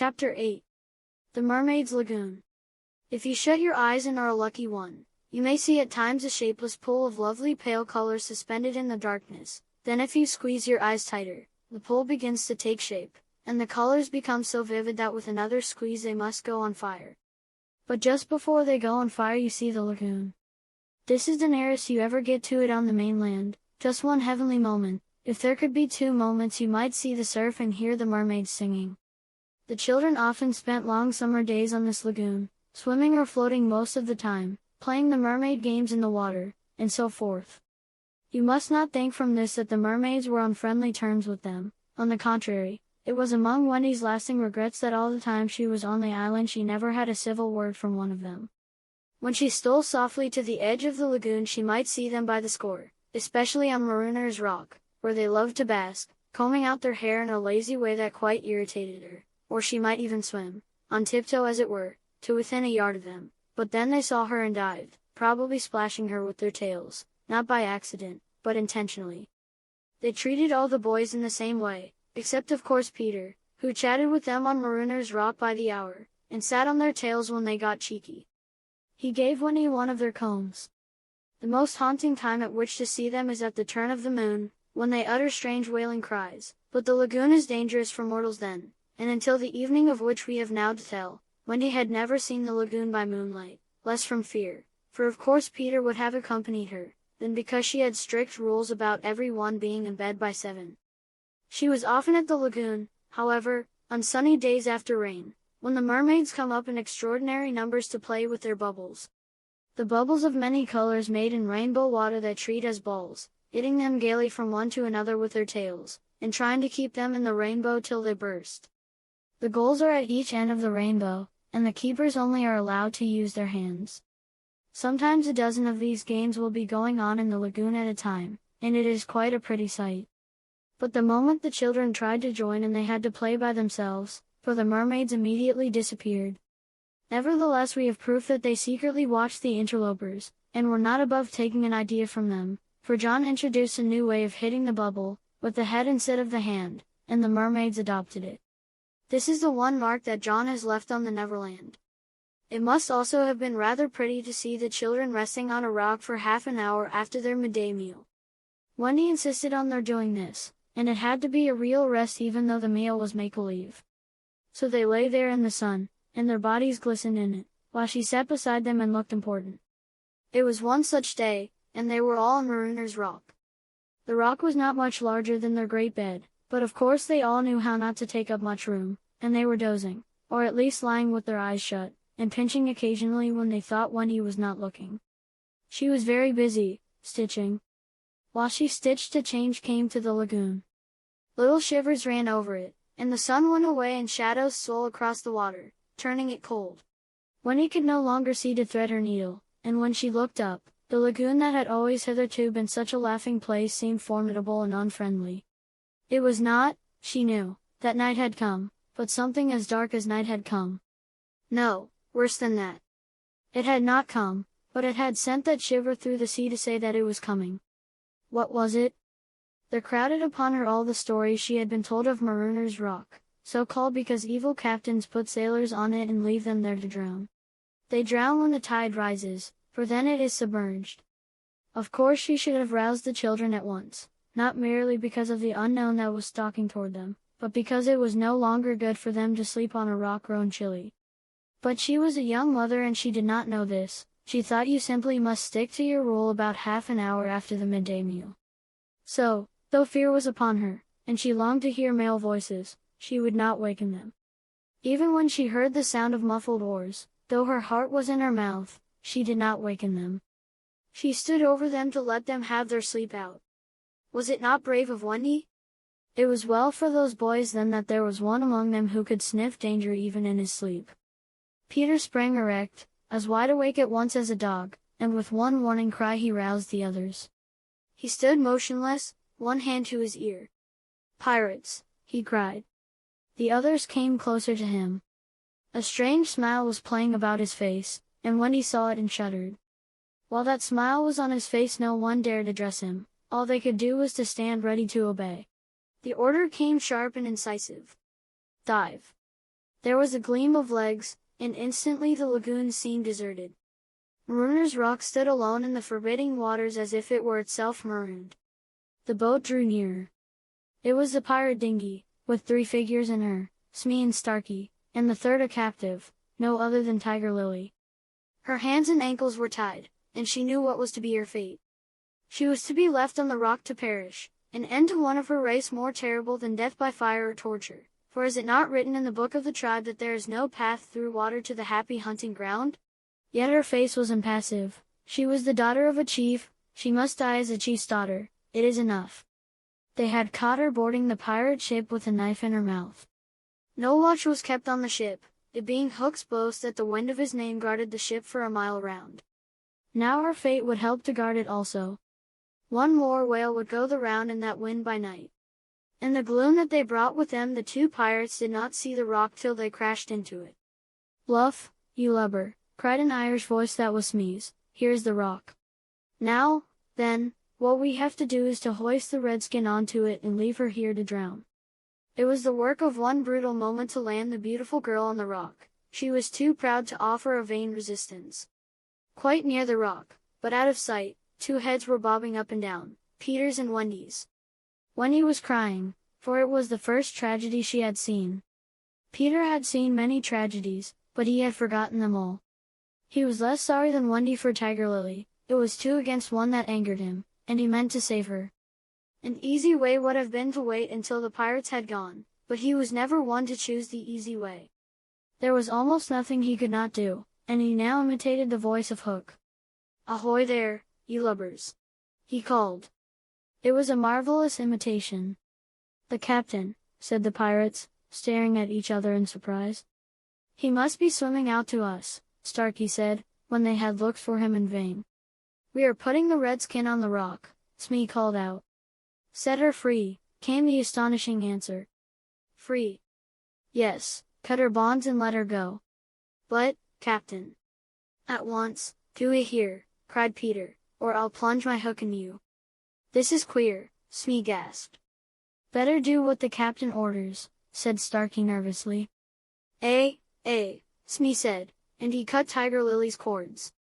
Chapter 8. The Mermaids Lagoon. If you shut your eyes and are a lucky one, you may see at times a shapeless pool of lovely pale colors suspended in the darkness. Then if you squeeze your eyes tighter, the pool begins to take shape, and the colors become so vivid that with another squeeze they must go on fire. But just before they go on fire you see the lagoon. This is the nearest you ever get to it on the mainland, just one heavenly moment. If there could be two moments you might see the surf and hear the mermaids singing. The children often spent long summer days on this lagoon, swimming or floating most of the time, playing the mermaid games in the water, and so forth. You must not think from this that the mermaids were on friendly terms with them. On the contrary, it was among Wendy's lasting regrets that all the time she was on the island she never had a civil word from one of them. When she stole softly to the edge of the lagoon she might see them by the score, especially on Marooner's Rock, where they loved to bask, combing out their hair in a lazy way that quite irritated her. Or she might even swim, on tiptoe as it were, to within a yard of them, but then they saw her and dived, probably splashing her with their tails, not by accident, but intentionally. They treated all the boys in the same way, except of course Peter, who chatted with them on Marooner's Rock by the hour, and sat on their tails when they got cheeky. He gave Wendy one of their combs. The most haunting time at which to see them is at the turn of the moon, when they utter strange wailing cries, but the lagoon is dangerous for mortals then. And until the evening of which we have now to tell, Wendy had never seen the lagoon by moonlight, less from fear, for of course Peter would have accompanied her, than because she had strict rules about every one being in bed by 7. She was often at the lagoon, however, on sunny days after rain, when the mermaids come up in extraordinary numbers to play with their bubbles. The bubbles of many colors made in rainbow water that treat as balls, hitting them gaily from one to another with their tails, and trying to keep them in the rainbow till they burst. The goals are at each end of the rainbow, and the keepers only are allowed to use their hands. Sometimes a dozen of these games will be going on in the lagoon at a time, and it is quite a pretty sight. But the moment the children tried to join and they had to play by themselves, for the mermaids immediately disappeared. Nevertheless we have proof that they secretly watched the interlopers, and were not above taking an idea from them, for John introduced a new way of hitting the bubble, with the head instead of the hand, and the mermaids adopted it. This is the one mark that John has left on the Neverland. It must also have been rather pretty to see the children resting on a rock for half an hour after their midday meal. Wendy insisted on their doing this, and it had to be a real rest even though the meal was make-believe. So they lay there in the sun, and their bodies glistened in it, while she sat beside them and looked important. It was one such day, and they were all on Marooner's Rock. The rock was not much larger than their great bed, but of course they all knew how not to take up much room, and they were dozing, or at least lying with their eyes shut, and pinching occasionally when they thought Wendy was not looking. She was very busy, stitching. While she stitched a change came to the lagoon. Little shivers ran over it, and the sun went away and shadows stole across the water, turning it cold. Wendy could no longer see to thread her needle, and when she looked up, the lagoon that had always hitherto been such a laughing place seemed formidable and unfriendly. It was not, she knew, that night had come, but something as dark as night had come. No, worse than that. It had not come, but it had sent that shiver through the sea to say that it was coming. What was it? There crowded upon her all the stories she had been told of Marooner's Rock, so called because evil captains put sailors on it and leave them there to drown. They drown when the tide rises, for then it is submerged. Of course she should have roused the children at once. Not merely because of the unknown that was stalking toward them, but because it was no longer good for them to sleep on a rock grown chilly. But she was a young mother and she did not know this. She thought you simply must stick to your rule about half an hour after the midday meal. So, though fear was upon her, and she longed to hear male voices, she would not waken them. Even when she heard the sound of muffled oars, though her heart was in her mouth, she did not waken them. She stood over them to let them have their sleep out. Was it not brave of Wendy? It was well for those boys then that there was one among them who could sniff danger even in his sleep. Peter sprang erect, as wide awake at once as a dog, and with one warning cry he roused the others. He stood motionless, one hand to his ear. "Pirates!" he cried. The others came closer to him. A strange smile was playing about his face, and Wendy saw it and shuddered. While that smile was on his face no one dared address him. All they could do was to stand ready to obey. The order came sharp and incisive. Dive. There was a gleam of legs, and instantly the lagoon seemed deserted. Marooners Rock stood alone in the forbidding waters as if it were itself marooned. The boat drew nearer. It was the pirate dinghy, with 3 figures in her, Smee and Starkey, and the third a captive, no other than Tiger Lily. Her hands and ankles were tied, and she knew what was to be her fate. She was to be left on the rock to perish, an end to one of her race more terrible than death by fire or torture, for is it not written in the book of the tribe that there is no path through water to the happy hunting ground? Yet her face was impassive. She was the daughter of a chief, she must die as a chief's daughter, it is enough. They had caught her boarding the pirate ship with a knife in her mouth. No watch was kept on the ship, it being Hook's boast that the wind of his name guarded the ship for a mile round. Now her fate would help to guard it also. One more whale would go the round in that wind by night. In the gloom that they brought with them, the 2 pirates did not see the rock till they crashed into it. "Bluff, you lubber," cried an Irish voice that was Smee's, "here's the rock. Now, then, what we have to do is to hoist the redskin onto it and leave her here to drown." It was the work of one brutal moment to land the beautiful girl on the rock. She was too proud to offer a vain resistance. Quite near the rock, but out of sight, 2 heads were bobbing up and down, Peter's and Wendy's. Wendy was crying, for it was the first tragedy she had seen. Peter had seen many tragedies, but he had forgotten them all. He was less sorry than Wendy for Tiger Lily, it was 2 against 1 that angered him, and he meant to save her. An easy way would have been to wait until the pirates had gone, but he was never one to choose the easy way. There was almost nothing he could not do, and he now imitated the voice of Hook. "Ahoy there, you lubbers!" he called. It was a marvelous imitation. "The captain," said the pirates, staring at each other in surprise. "He must be swimming out to us," Starkey said, when they had looked for him in vain. "We are putting the redskin on the rock," Smee called out. "Set her free," came the astonishing answer. "Free?" "Yes, cut her bonds and let her go." "But, Captain—" "At once, do it here," cried Peter, "or I'll plunge my hook in you." "This is queer," Smee gasped. "Better do what the captain orders," said Starkey nervously. Eh, Smee said, and he cut Tiger Lily's cords.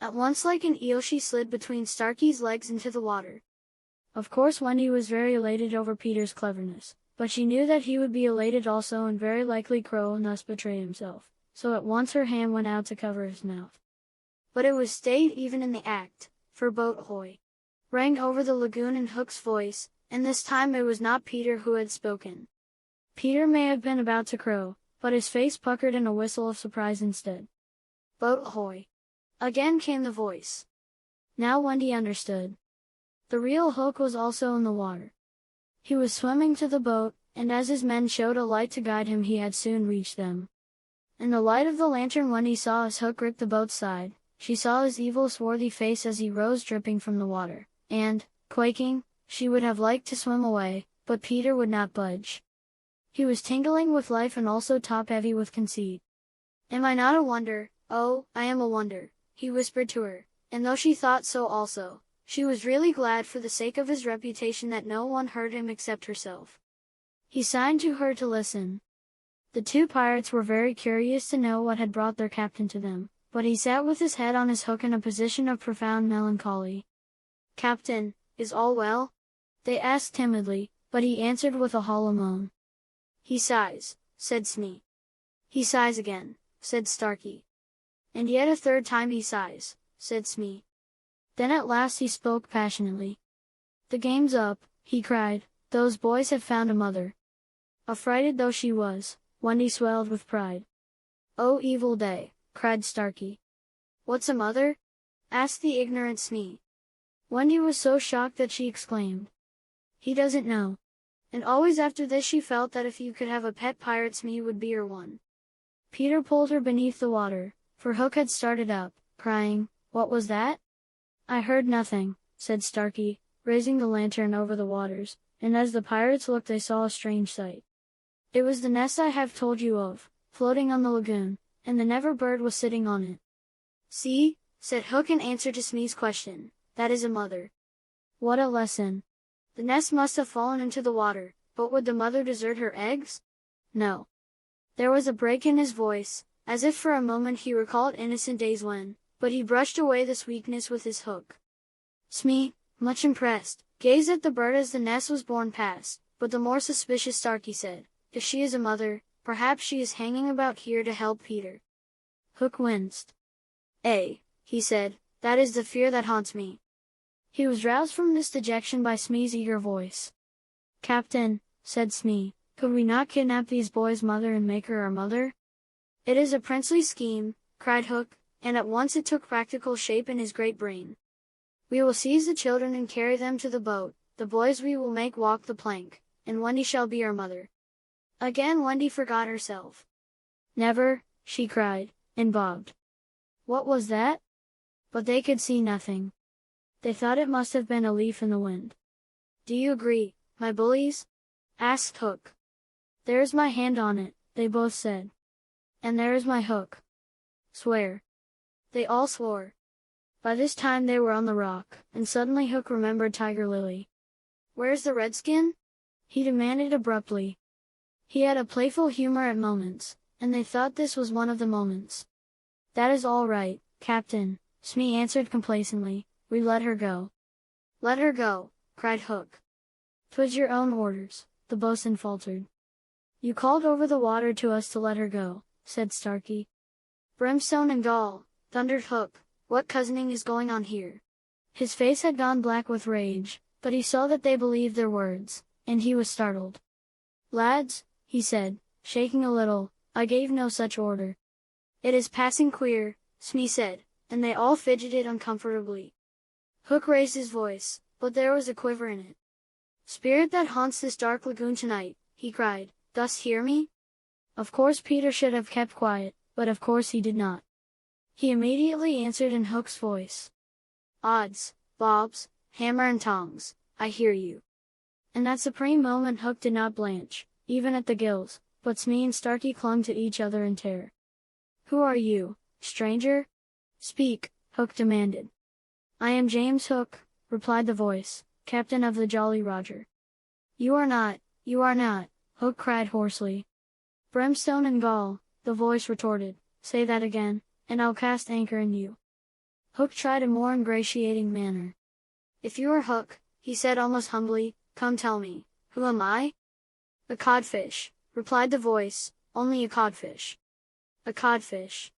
At once like an eel she slid between Starkey's legs into the water. Of course Wendy was very elated over Peter's cleverness, but she knew that he would be elated also and very likely crow and thus betray himself, so at once her hand went out to cover his mouth. But it was stayed even in the act, for "boat ahoy!" rang over the lagoon in Hook's voice, and this time it was not Peter who had spoken. Peter may have been about to crow, but his face puckered in a whistle of surprise instead. "Boat ahoy!" Again came the voice. Now Wendy understood. The real Hook was also in the water. He was swimming to the boat, and as his men showed a light to guide him he had soon reached them. In the light of the lantern Wendy saw as Hook gripped the boat's side, she saw his evil swarthy face as he rose dripping from the water, and, quaking, she would have liked to swim away, but Peter would not budge. He was tingling with life and also top-heavy with conceit. "Am I not a wonder? Oh, I am a wonder," he whispered to her, and though she thought so also, she was really glad for the sake of his reputation that no one heard him except herself. He signed to her to listen. The 2 pirates were very curious to know what had brought their captain to them, but he sat with his head on his hook in a position of profound melancholy. "Captain, is all well?" they asked timidly, but he answered with a hollow moan. "He sighs," said Smee. "He sighs again," said Starkey. "And yet a 3rd time he sighs," said Smee. Then at last he spoke passionately. "The game's up," he cried, "those boys have found a mother." Affrighted though she was, Wendy swelled with pride. "Oh evil day," cried Starkey. "What's a mother?" asked the ignorant Smee. Wendy was so shocked that she exclaimed, "He doesn't know." And always after this she felt that if you could have a pet pirate Smee would be her one. Peter pulled her beneath the water, for Hook had started up, crying, "What was that?" "I heard nothing," said Starkey, raising the lantern over the waters, and as the pirates looked they saw a strange sight. It was the nest I have told you of, floating on the lagoon, and the Never bird was sitting on it. "See," said Hook in answer to Smee's question, "that is a mother." What a lesson! The nest must have fallen into the water, but would the mother desert her eggs? No. There was a break in his voice, as if for a moment he recalled innocent days when, but he brushed away this weakness with his hook. Smee, much impressed, gazed at the bird as the nest was borne past, but the more suspicious Starkey said, if she is a mother, perhaps she is hanging about here to help Peter. Hook winced. He said, that is the fear that haunts me. He was roused from this dejection by Smee's eager voice. Captain, said Smee, could we not kidnap these boys' mother and make her our mother? It is a princely scheme, cried Hook, and at once it took practical shape in his great brain. We will seize the children and carry them to the boat, the boys we will make walk the plank, and Wendy shall be our mother. Again Wendy forgot herself. Never, she cried, and bobbed. What was that? But they could see nothing. They thought it must have been a leaf in the wind. Do you agree, my bullies? Asked Hook. There is my hand on it, they both said. And there is my hook. Swear. They all swore. By this time they were on the rock, and suddenly Hook remembered Tiger Lily. Where's the redskin? He demanded abruptly. He had a playful humor at moments, and they thought this was one of the moments. That is all right, Captain, Smee answered complacently, we let her go. Let her go, cried Hook. 'Twas your own orders, the boatswain faltered. You called over the water to us to let her go, said Starkey. Brimstone and gall, thundered Hook, what cozening is going on here? His face had gone black with rage, but he saw that they believed their words, and he was startled. Lads, he said, shaking a little, I gave no such order. It is passing queer, Smee said, and they all fidgeted uncomfortably. Hook raised his voice, but there was a quiver in it. Spirit that haunts this dark lagoon tonight, he cried, dost hear me? Of course Peter should have kept quiet, but of course he did not. He immediately answered in Hook's voice. Odds, bobs, hammer and tongs, I hear you. In that supreme moment Hook did not blanch, even at the gills, but Smee and Starkey clung to each other in terror. Who are you, stranger? Speak, Hook demanded. I am James Hook, replied the voice, captain of the Jolly Roger. You are not, Hook cried hoarsely. Brimstone and gall, the voice retorted, say that again, and I'll cast anchor in you. Hook tried a more ingratiating manner. If you are Hook, he said almost humbly, come tell me, who am I? A codfish, replied the voice, only a codfish. A codfish.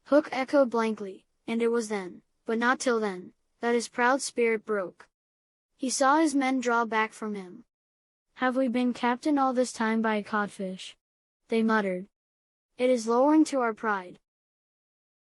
Hook echoed blankly, and it was then, but not till then, that his proud spirit broke. He saw his men draw back from him. Have we been captained all this time by a codfish? They muttered. It is lowering to our pride,